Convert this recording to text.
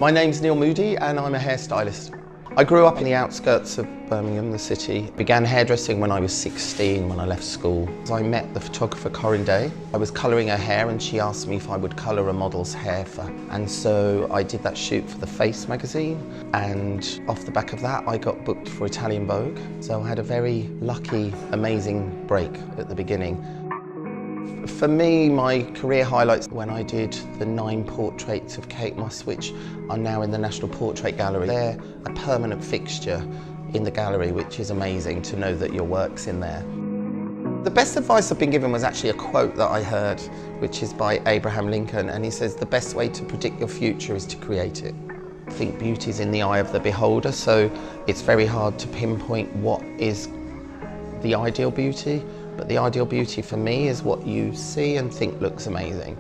My name's Moodie and I'm a hairstylist. I grew up in the outskirts of Birmingham, the city. Began hairdressing when I was 16, when I left school. I met the photographer Corinne Day. I was colouring her hair and she asked me if I would colour a model's hair for her. And so I did that shoot for the Face magazine, and off the back of that I got booked for Italian Vogue. So I had a very lucky, amazing break at the beginning. For me, my career highlights when I did the 9 portraits of Kate Moss, which are now in the National Portrait Gallery. They're a permanent fixture in the gallery, which is amazing to know that your work's in there. The best advice I've been given was actually a quote that I heard, which is by Abraham Lincoln, and he says, "The best way to predict your future is to create it." I think beauty's in the eye of the beholder, so it's very hard to pinpoint what is the ideal beauty. But the ideal beauty for me is what you see and think looks amazing.